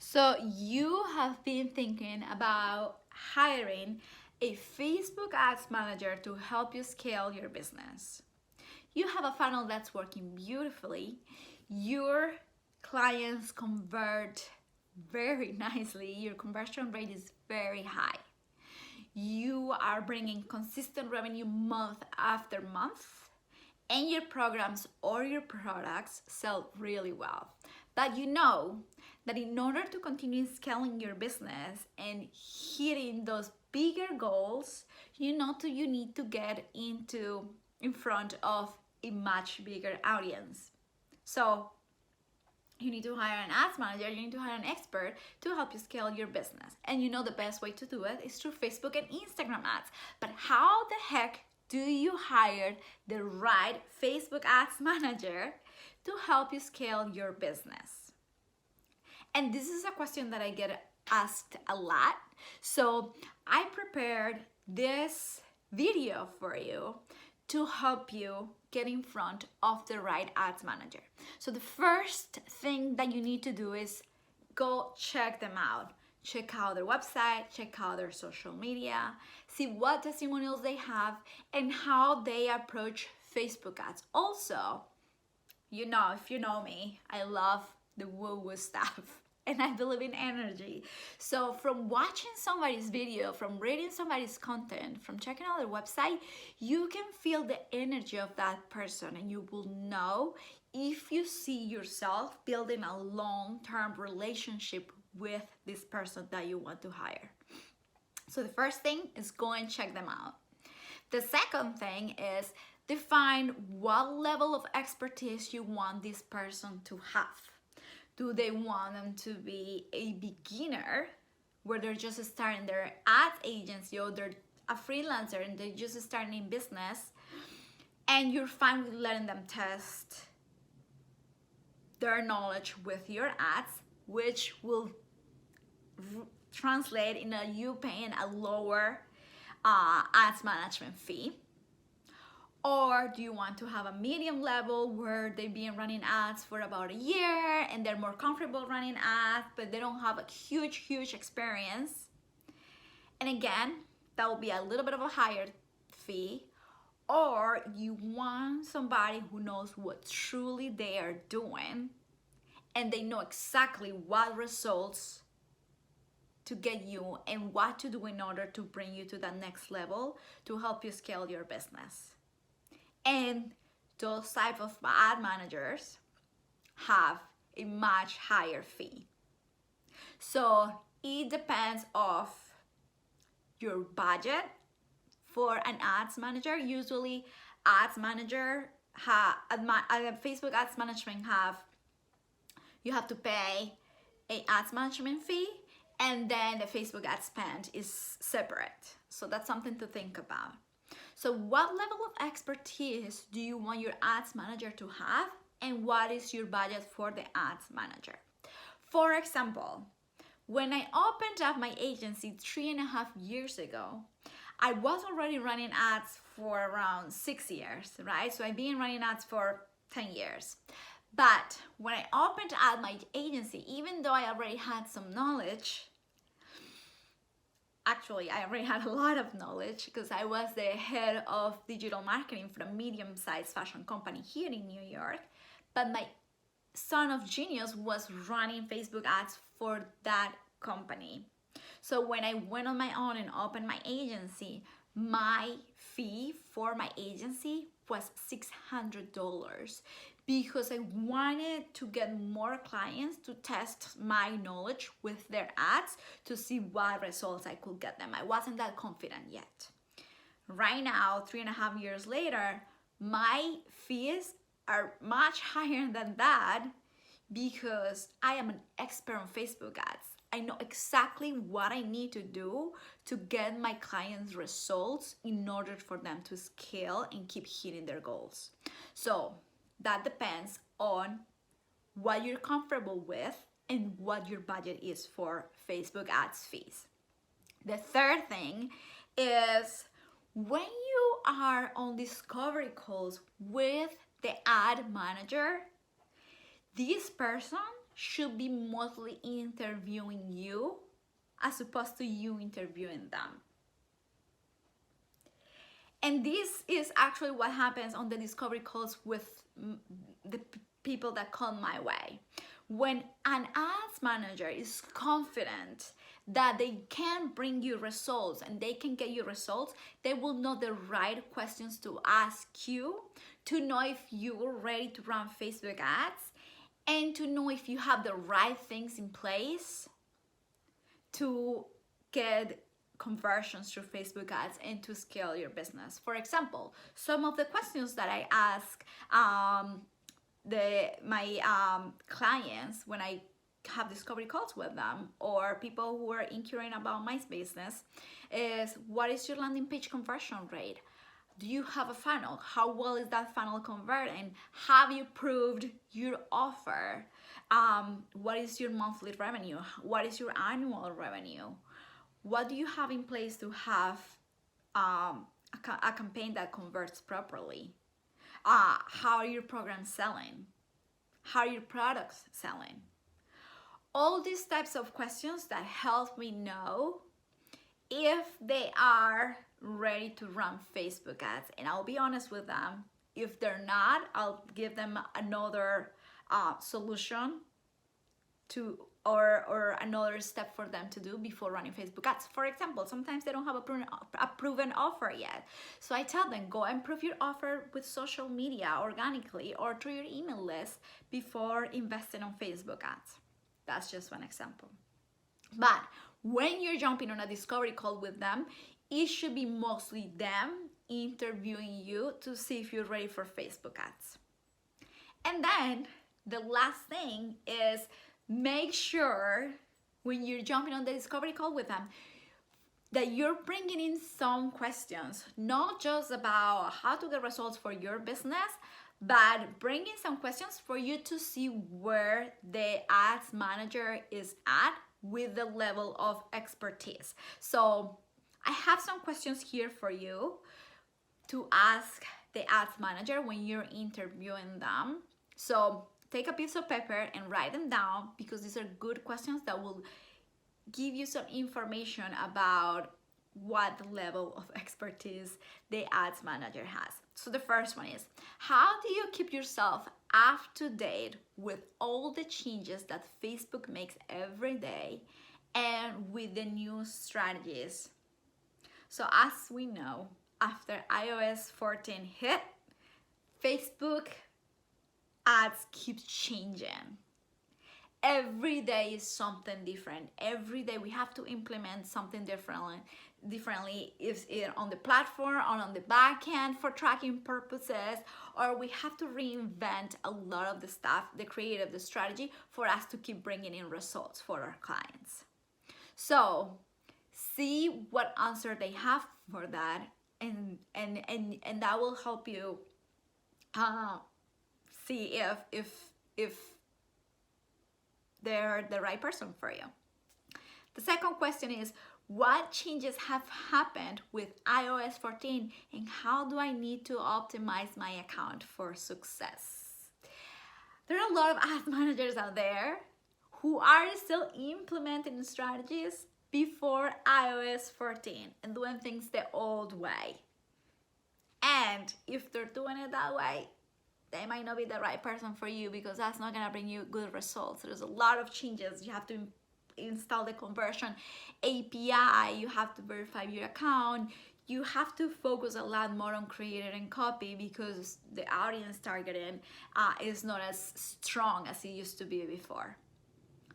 So you have been thinking about hiring a Facebook ads manager to help you scale your business. You have a funnel that's working beautifully. Your clients convert very nicely. Your conversion rate is very high. You are bringing consistent revenue month after month, and your programs or your products sell really well. But you know that in order to continue scaling your business and hitting those bigger goals, you need to get in front of a much bigger audience. So you need to hire an ads manager, you need to hire an expert to help you scale your business. And the best way to do it is through Facebook and Instagram ads. But how the heck do you hire the right Facebook ads manager to help you scale your business? And this is a question that I get asked a lot. So I prepared this video for you to help you get in front of the right ads manager. So the first thing that you need to do is go check them out. Check out their website, check out their social media, see what testimonials they have and how they approach Facebook ads. Also, if you know me, I love the woo-woo stuff. And I believe in energy. So from watching somebody's video, from reading somebody's content, from checking out their website, you can feel the energy of that person and you will know if you see yourself building a long-term relationship with this person that you want to hire. So the first thing is go and check them out. The second thing is define what level of expertise you want this person to have. Do they want them to be a beginner where they're just starting their ads agency, or they're a freelancer and they're just starting in business and you're fine with letting them test their knowledge with your ads, which will translate in you paying a lower ads management fee? Or do you want to have a medium level where they've been running ads for about a year and they're more comfortable running ads, but they don't have a huge experience? And again, that will be a little bit of a higher fee. Or you want somebody who knows what truly they are doing and they know exactly what results to get you and what to do in order to bring you to that next level to help you scale your business. And those type of ad managers have a much higher fee. So it depends of your budget for an ads manager. Usually ads manager Facebook ads management you have to pay a ads management fee, and then the Facebook ad spend is separate. So that's something to think about. So what level of expertise do you want your ads manager to have, and what is your budget for the ads manager? For example, when I opened up my agency 3.5 years ago, I was already running ads for around 6 years, right? So I've been running ads for 10 years. But when I opened up my agency, even though I already had some knowledge, actually, I already had a lot of knowledge because I was the head of digital marketing for a medium-sized fashion company here in New York. But my son of genius was running Facebook ads for that company. So when I went on my own and opened my agency, my fee for my agency was $600 because I wanted to get more clients to test my knowledge with their ads to see what results I could get them. I wasn't that confident yet. Right now, 3.5 years later, my fees are much higher than that because I am an expert on Facebook ads. I know exactly what I need to do to get my clients results in order for them to scale and keep hitting their goals. So that depends on what you're comfortable with and what your budget is for Facebook ads fees. The third thing is when you are on discovery calls with the ad manager, this person should be mostly interviewing you as opposed to you interviewing them. And this is actually what happens on the discovery calls with the people that come my way. When an ads manager is confident that they can bring you results and they can get you results, they will know the right questions to ask you to know if you're ready to run Facebook ads and to know if you have the right things in place to get conversions through Facebook ads and to scale your business. For example, some of the questions that I ask my clients when I have discovery calls with them, or people who are inquiring about my business, is what is your landing page conversion rate? Do you have a funnel? How well is that funnel converting? Have you proved your offer? What is your monthly revenue? What is your annual revenue? What do you have in place to have a campaign that converts properly? How are your programs selling? How are your products selling? All these types of questions that help me know if they are ready to run Facebook ads. And I'll be honest with them, if they're not, I'll give them another solution to or another step for them to do before running Facebook ads. For example, sometimes they don't have a proven offer yet. So I tell them, go and prove your offer with social media organically or through your email list before investing on Facebook ads. That's just one example. But when you're jumping on a discovery call with them, it should be mostly them interviewing you to see if you're ready for Facebook ads. And then the last thing is, make sure when you're jumping on the discovery call with them that you're bringing in some questions, not just about how to get results for your business, but bringing some questions for you to see where the ads manager is at with the level of expertise. So I have some questions here for you to ask the ads manager when you're interviewing them. So take a piece of paper and write them down, because these are good questions that will give you some information about what level of expertise the ads manager has. So the first one is, how do you keep yourself up to date with all the changes that Facebook makes every day and with the new strategies? So as we know, after iOS 14 hit, Facebook ads keep changing. Every day is something different. Every day we have to implement something differently, if it on the platform or on the back end for tracking purposes, or we have to reinvent a lot of the stuff, the creative, the strategy, for us to keep bringing in results for our clients. So see what answer they have for that, and that will help you see if they're the right person for you. The second question is, what changes have happened with iOS 14 and how do I need to optimize my account for success? There are a lot of ad managers out there who are still implementing strategies before iOS 14 and doing things the old way. And if they're doing it that way, they might not be the right person for you, because that's not gonna bring you good results. There's a lot of changes. You have to install the conversion API, you have to verify your account, you have to focus a lot more on creative and copy, because the audience targeting is not as strong as it used to be before.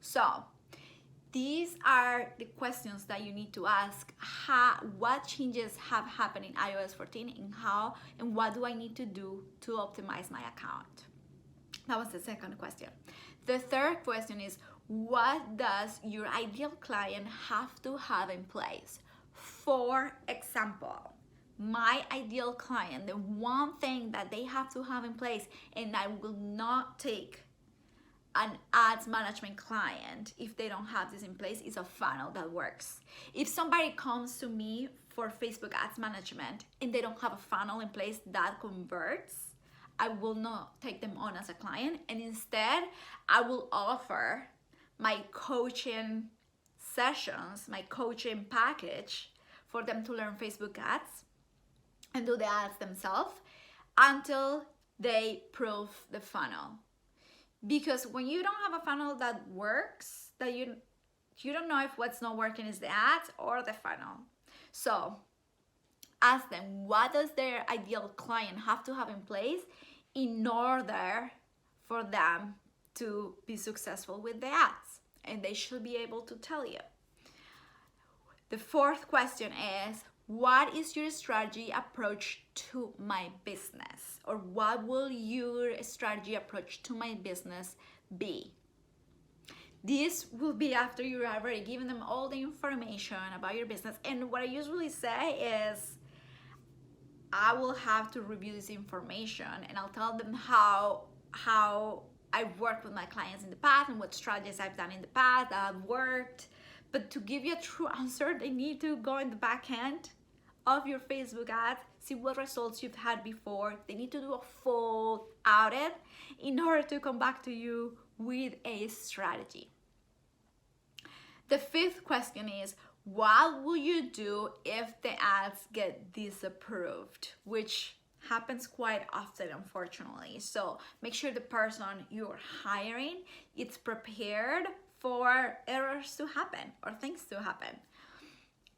So these are the questions that you need to ask. What changes have happened in iOS 14 and what do I need to do to optimize my account? That was the second question. The third question is, what does your ideal client have to have in place? For example, my ideal client, the one thing that they have to have in place, and I will not take an ads management client if they don't have this in place, is a funnel that works. If somebody comes to me for Facebook ads management and they don't have a funnel in place that converts, I will not take them on as a client, and instead I will offer my coaching sessions, my coaching package for them to learn Facebook ads and do the ads themselves until they prove the funnel. Because when you don't have a funnel that works, that you don't know if what's not working is the ads or the funnel. So ask them, what does their ideal client have to have in place in order for them to be successful with the ads? And they should be able to tell you. The fourth question is, what is your strategy approach to my business? Or what will your strategy approach to my business be? This will be after you're already given them all the information about your business. And what I usually say is, I will have to review this information and I'll tell them how I've worked with my clients in the past and what strategies I've done in the past that have worked. But to give you a true answer, they need to go in the back end of your Facebook ads, see what results you've had before. They need to do a full audit in order to come back to you with a strategy. The fifth question is, what will you do if the ads get disapproved? Which happens quite often, unfortunately. So make sure the person you're hiring is prepared for errors to happen or things to happen.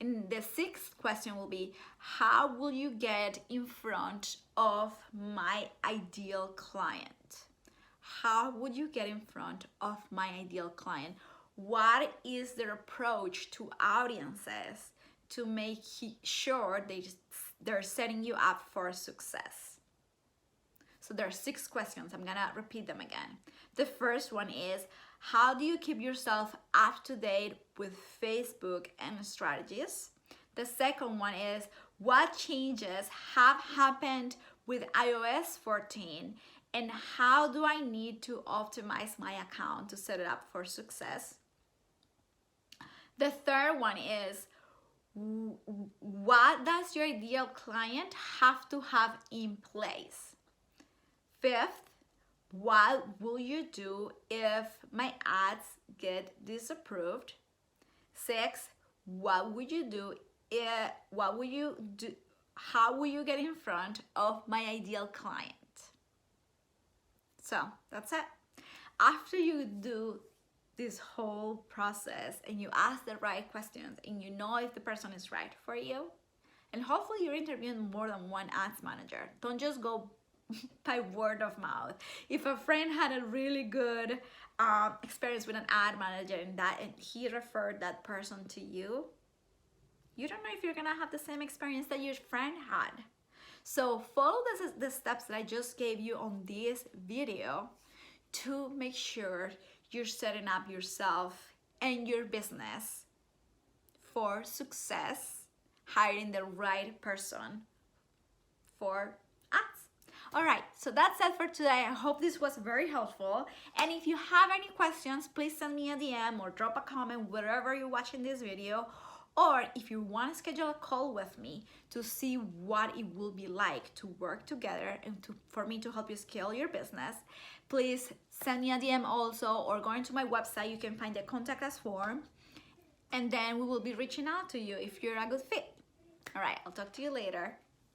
And the sixth question will be, how will you get in front of my ideal client? How would you get in front of my ideal client? What is their approach to audiences to make sure they're setting you up for success? So there are 6 questions. I'm gonna repeat them again. The first one is, how do you keep yourself up to date with Facebook and strategies? The second one is, what changes have happened with iOS 14 and how do I need to optimize my account to set it up for success? The third one is, what does your ideal client have to have in place? Fifth, what will you do if my ads get disapproved? 6, what would you do? How will you get in front of my ideal client? So that's it. After you do this whole process and you ask the right questions and you know if the person is right for you, and hopefully you're interviewing more than one ads manager. Don't just go by word of mouth. If a friend had a really good experience with an ad manager and he referred that person to you, you don't know if you're gonna have the same experience that your friend had. So follow the steps that I just gave you on this video to make sure you're setting up yourself and your business for success, hiring the right person for ads. All right, so that's it for today. I hope this was very helpful. And if you have any questions, please send me a DM or drop a comment wherever you're watching this video. Or if you want to schedule a call with me to see what it will be like to work together and for me to help you scale your business, please send me a DM also, or going to my website, you can find the contact us form, and then we will be reaching out to you if you're a good fit. All right, I'll talk to you later.